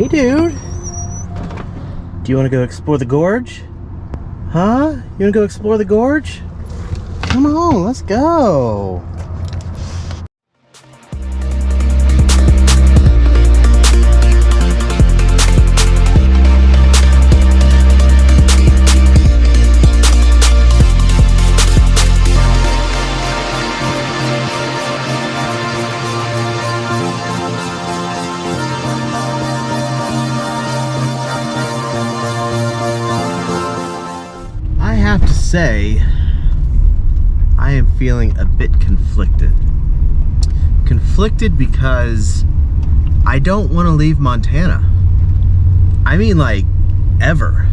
Hey, dude. Do you want to go explore the gorge? Huh? You want to go explore the gorge? Come on, let's go. Say I am feeling a bit conflicted because I don't want to leave Montana. I mean, like, ever.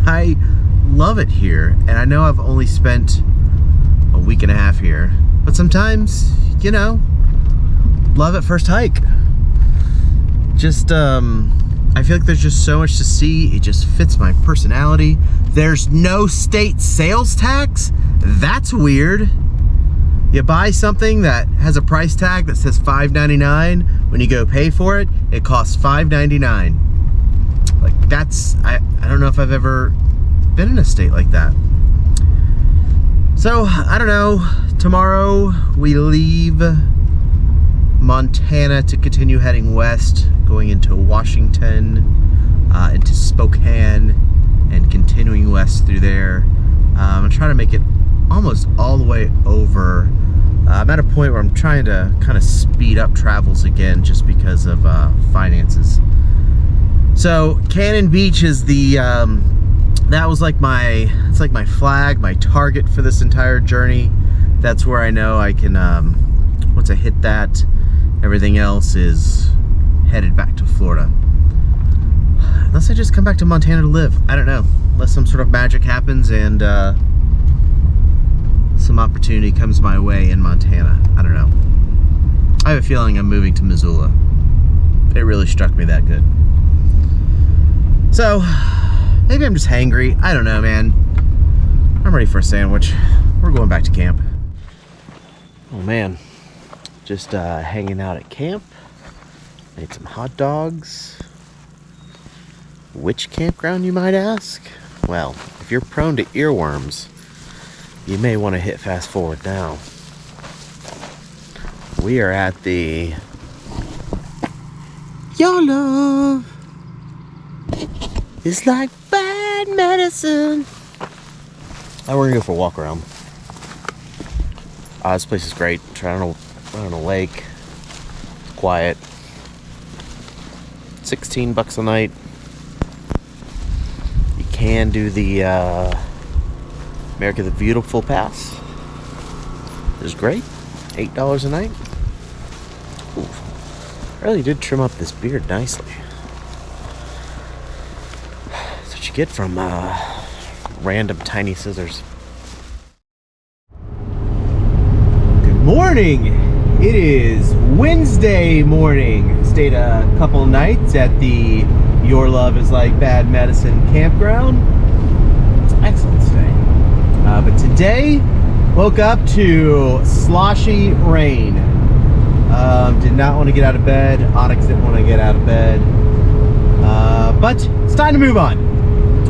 I love it here, and I know I've only spent a week and a half here, but sometimes, you know, love at first hike. Just I feel like there's just so much to see. It just fits my personality. There's no state sales tax. That's weird. You buy something that has a price tag that says $5.99. When you go pay for it, it costs $5.99. Like, that's, I don't know if I've ever been in a state like that. So, I don't know. Tomorrow we leave Montana to continue heading west, going into Washington, into Spokane, and continuing west through there. I'm trying to make it almost all the way over. I'm at a point where I'm trying to kind of speed up travels again just because of finances. So Cannon Beach is the, that was like it's like my flag, my target for this entire journey. That's where I know I can, once I hit that, everything else is headed back to Florida. Unless I just come back to Montana to live. I don't know. Unless some sort of magic happens and some opportunity comes my way in Montana. I don't know. I have a feeling I'm moving to Missoula. It really struck me that good. So, maybe I'm just hangry. I don't know, man. I'm ready for a sandwich. We're going back to camp. Oh, man. Just hanging out at camp. Made some hot dogs. Which campground, you might ask? Well, if you're prone to earworms, you may want to hit fast forward now. We are at the Yolo. It's like bad medicine. We're gonna go for a walk around. This place is great. Right on a lake. It's quiet. $16 a night. You can do the America the Beautiful Pass. It's great. $8 a night. Ooh, I really did trim up this beard nicely. That's what you get from random tiny scissors. Good morning. It is Wednesday morning. Stayed a couple nights at the Your Love is Like Bad Medicine Campground. It's an excellent stay. But today, woke up to sloshy rain. Did not want to get out of bed. Onyx didn't want to get out of bed. But it's time to move on.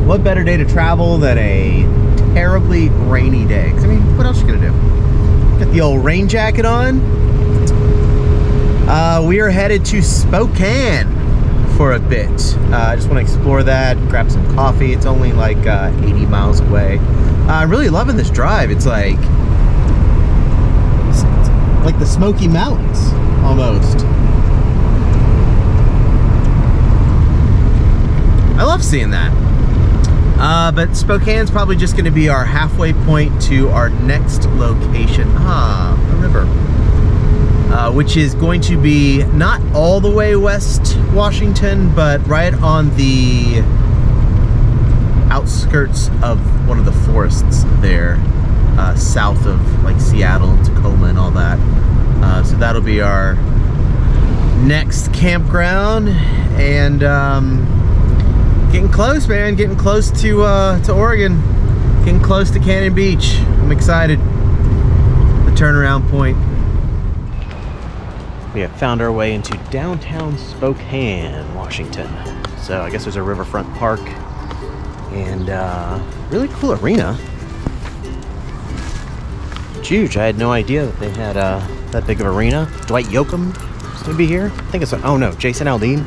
What better day to travel than a terribly rainy day? 'Cause, I mean, what else are you gonna do? Got the old rain jacket on. We are headed to Spokane for a bit. I just want to explore that, grab some coffee. It's only like 80 miles away. I'm really loving this drive. It's like the Smoky Mountains almost. I love seeing that. But Spokane's probably just going to be our halfway point to our next location. The river. Which is going to be not all the way west Washington, but right on the outskirts of one of the forests there, south of like Seattle and Tacoma and all that. So that'll be our next campground, and getting close, man. Getting close to Oregon. Getting close to Cannon Beach. I'm excited. The turnaround point. We have found our way into downtown Spokane, Washington. So I guess there's a riverfront park and really cool arena. It's huge. I had no idea that they had that big of an arena. Dwight Yoakam is going to be here. I think it's, oh no, Jason Aldean.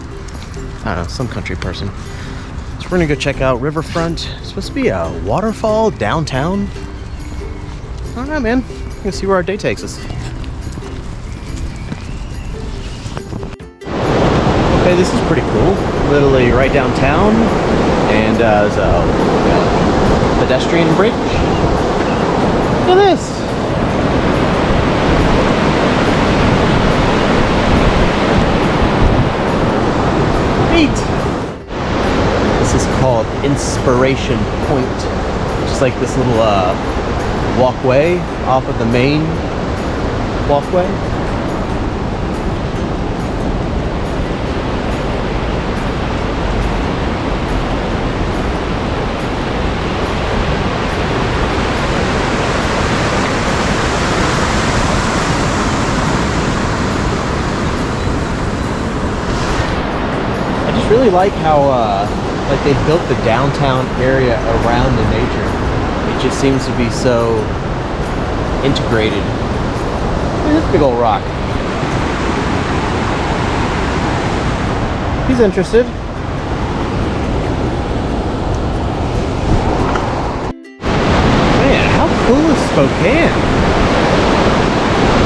I don't know, some country person. So we're going to go check out riverfront. It's supposed to be a waterfall downtown. I don't know, man. We're going to see where our day takes us. Okay, this is pretty cool. Literally right downtown, and there's a pedestrian bridge. Look at this. Neat. This is called Inspiration Point. Just like this little walkway off of the main walkway. Really like how like they built the downtown area around the nature. It just seems to be so integrated. Look at this big old rock. He's interested. Man, how cool is Spokane?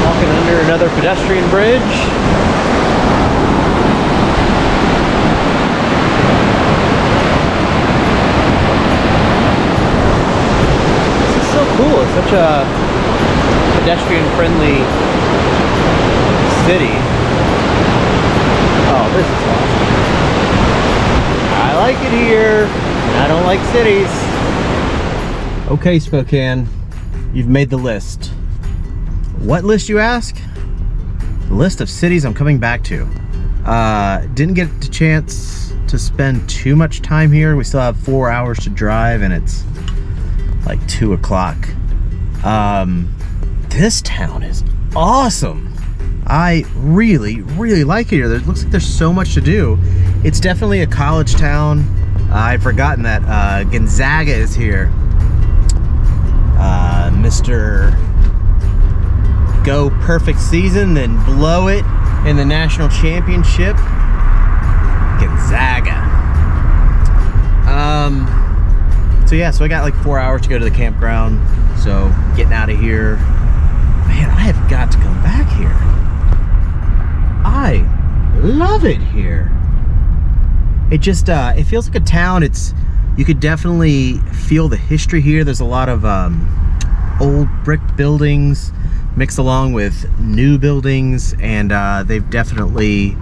Walking under another pedestrian bridge. Cool, it's such a pedestrian-friendly city. Oh, this is awesome. I like it here, and I don't like cities. Okay, Spokane, you've made the list. What list, you ask? The list of cities I'm coming back to. Didn't get a chance to spend too much time here. We still have 4 hours to drive, and it's like 2 o'clock. This town is awesome. I really like it here. It looks like there's so much to do. It's definitely a college town. I'd forgotten that Gonzaga is here. Mr. Go perfect season, then blow it in the national championship. Gonzaga. So yeah, so I got like 4 hours to go to the campground. So getting out of here. Man, I have got to come back here. I love it here. It just, it feels like a town. You could definitely feel the history here. There's a lot of old brick buildings mixed along with new buildings. And they've definitely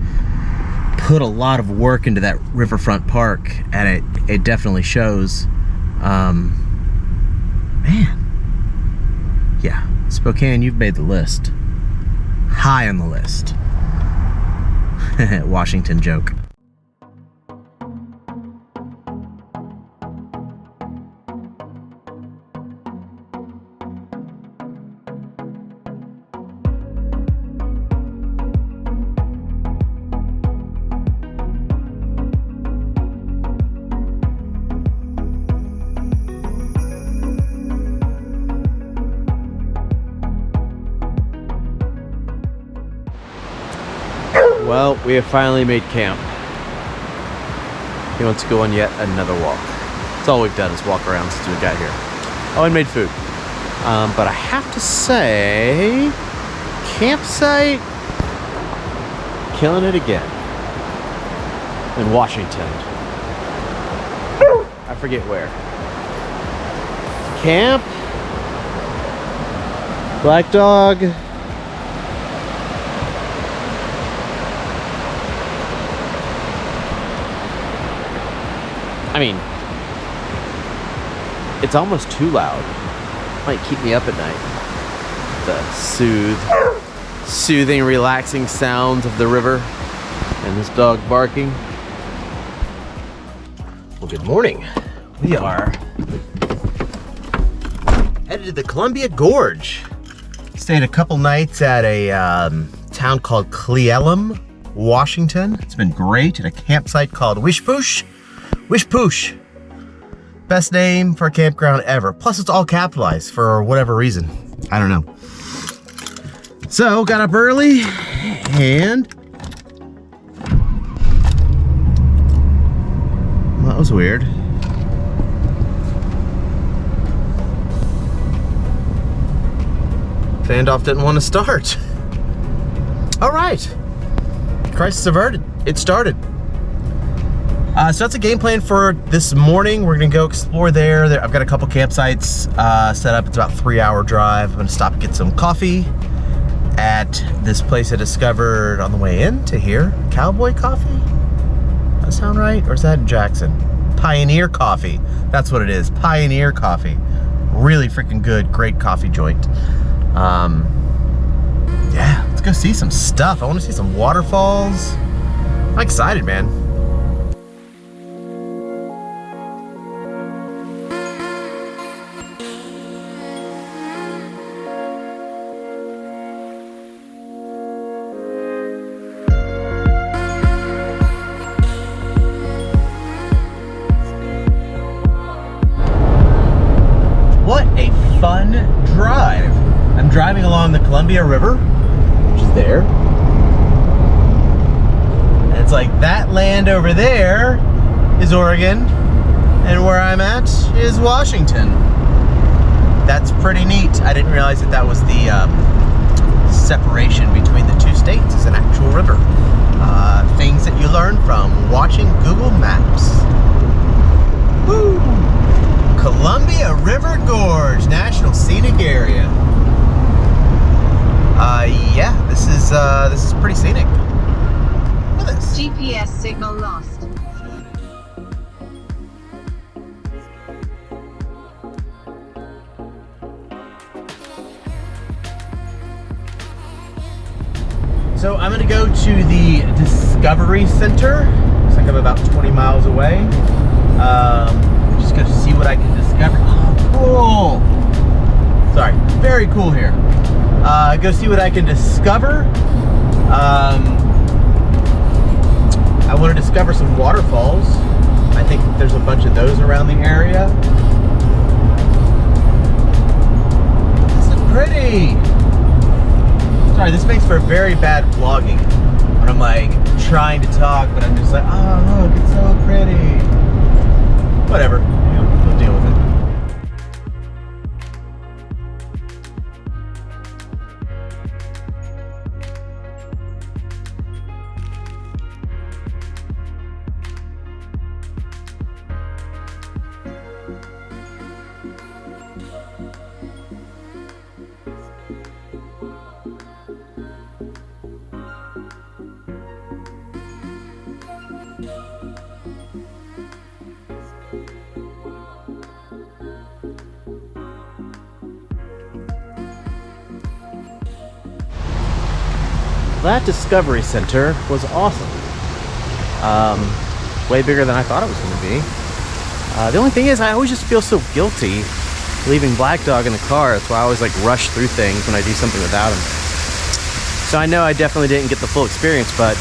put a lot of work into that riverfront park. And it definitely shows. Man. Yeah, Spokane, you've made the list. High on the list. Washington joke. Well, we have finally made camp. He wants to go on yet another walk. That's all we've done is walk around since we got here. Oh, and made food. But I have to say, campsite, killing it again. In Washington. I forget where. Camp. Black Dog. I mean, it's almost too loud. Might keep me up at night. The soothing, relaxing sounds of the river and this dog barking. Well, good morning. We are headed to the Columbia Gorge. Stayed a couple nights at a town called Cleellum, Washington. It's been great at a campsite called Wishpoosh. Wishpoosh. Best name for a campground ever. Plus it's all capitalized for whatever reason. I don't know. So got up early and well, that was weird. Fandoff didn't want to start. All right, crisis averted. It started. So that's a game plan for this morning. We're gonna go explore there. I've got a couple campsites set up. It's about a 3-hour drive. I'm gonna stop and get some coffee at this place I discovered on the way in to here. Cowboy Coffee? Does that sound right? Or is that in Jackson? Pioneer Coffee. That's what it is. Pioneer Coffee. Really freaking good, great coffee joint. Yeah, let's go see some stuff. I want to see some waterfalls. I'm excited, man. What a fun drive. I'm driving along the Columbia River, which is there. And it's like that land over there is Oregon, and where I'm at is Washington. That's pretty neat. I didn't realize that that was the separation between the two states is an actual river. Things that you learn from watching Google Maps. Woo! Columbia River Gorge, National Scenic Area. Yeah, this is pretty scenic. Look at this. GPS signal lost. So I'm gonna go to the Discovery Center. Looks like I'm about 20 miles away. Just gonna see what I can discover. Oh, cool. Sorry, very cool here. Go see what I can discover. I want to discover some waterfalls. I think there's a bunch of those around the area. This is pretty. Sorry, this makes for very bad vlogging when I'm like trying to talk, but I'm just like, oh look, it's so pretty. Whatever, we'll deal with it. That Discovery Center was awesome. Way bigger than I thought it was going to be. The only thing is, I always just feel so guilty leaving Black Dog in the car. That's why I always like rush through things when I do something without him. So I know I definitely didn't get the full experience, but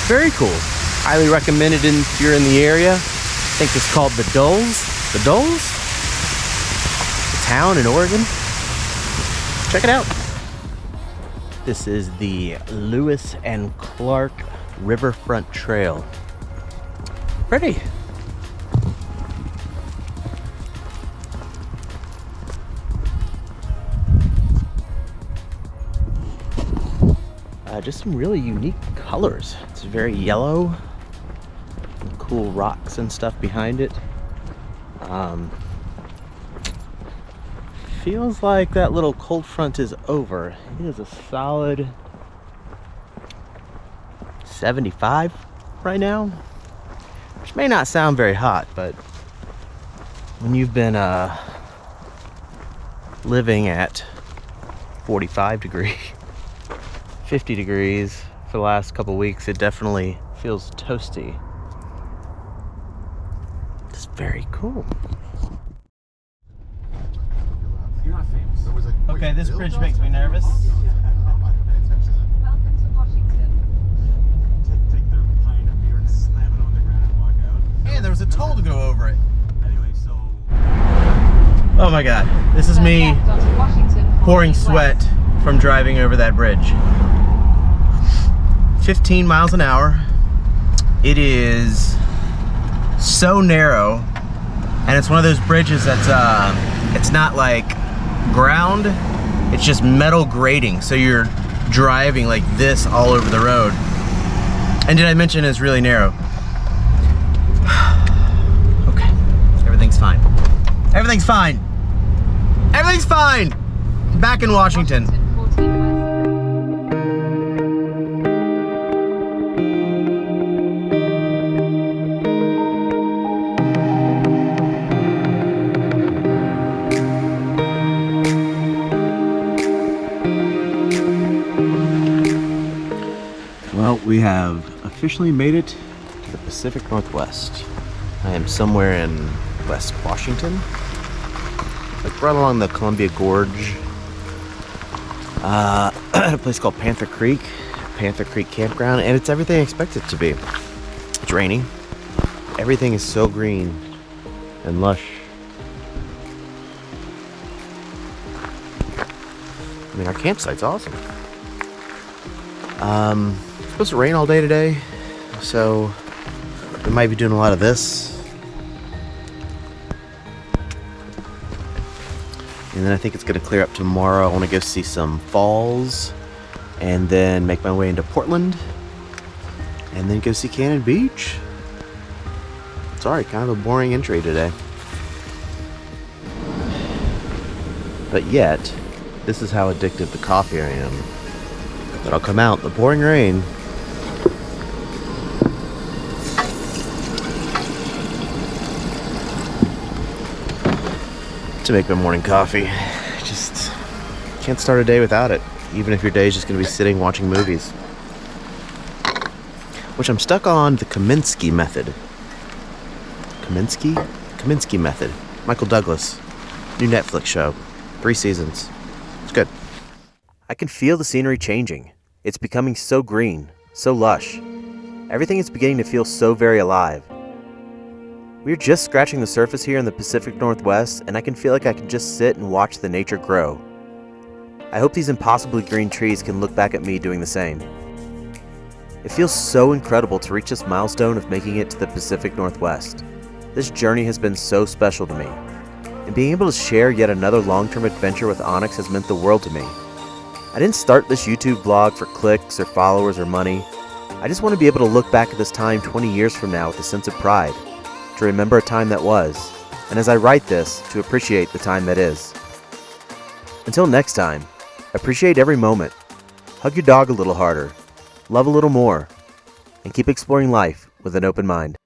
very cool. Highly recommended if you're in the area. I think it's called the Dulles. The Dulles? The town in Oregon. Check it out. This is the Lewis and Clark Riverfront Trail. Pretty. Just some really unique colors. It's very yellow. Cool rocks and stuff behind it. Feels like that little cold front is over. It is a solid 75 right now, which may not sound very hot, but when you've been living at 45 degrees, 50 degrees for the last couple weeks, it definitely feels toasty. It's very cool. Okay, this bridge makes me nervous. Man, there was a toll to go over it. Anyway, so... Oh my God, this is me pouring sweat from driving over that bridge. 15 miles an hour. It is so narrow, and it's one of those bridges that's it's not like ground, it's just metal grating, so you're driving like this all over the road. And did I mention it's really narrow? Okay, everything's fine. Everything's fine. Everything's fine. Back in Washington. Well, we have officially made it to the Pacific Northwest. I am somewhere in West Washington, like right along the Columbia Gorge, at a place called Panther Creek Campground, and it's everything I expect it to be. It's raining. Everything is so green and lush. I mean, our campsite's awesome. It's supposed to rain all day today, so we might be doing a lot of this. And then I think it's going to clear up tomorrow. I want to go see some falls, and then make my way into Portland, and then go see Cannon Beach. Sorry, kind of a boring entry today. But yet, this is how addicted to coffee I am. But I'll come out in the pouring rain. To make my morning coffee. Just can't start a day without it, even if your day is just going to be sitting watching movies. Which I'm stuck on the Kaminsky method. Kaminsky method. Michael Douglas. New Netflix show. 3 seasons. It's good. I can feel the scenery changing. It's becoming so green, so lush. Everything is beginning to feel so very alive. We're just scratching the surface here in the Pacific Northwest, and I can feel like I can just sit and watch the nature grow. I hope these impossibly green trees can look back at me doing the same. It feels so incredible to reach this milestone of making it to the Pacific Northwest. This journey has been so special to me, and being able to share yet another long-term adventure with Onyx has meant the world to me. I didn't start this YouTube vlog for clicks or followers or money. I just want to be able to look back at this time 20 years from now with a sense of pride, to remember a time that was, and as I write this, to appreciate the time that is. Until next time, appreciate every moment, hug your dog a little harder, love a little more, and keep exploring life with an open mind.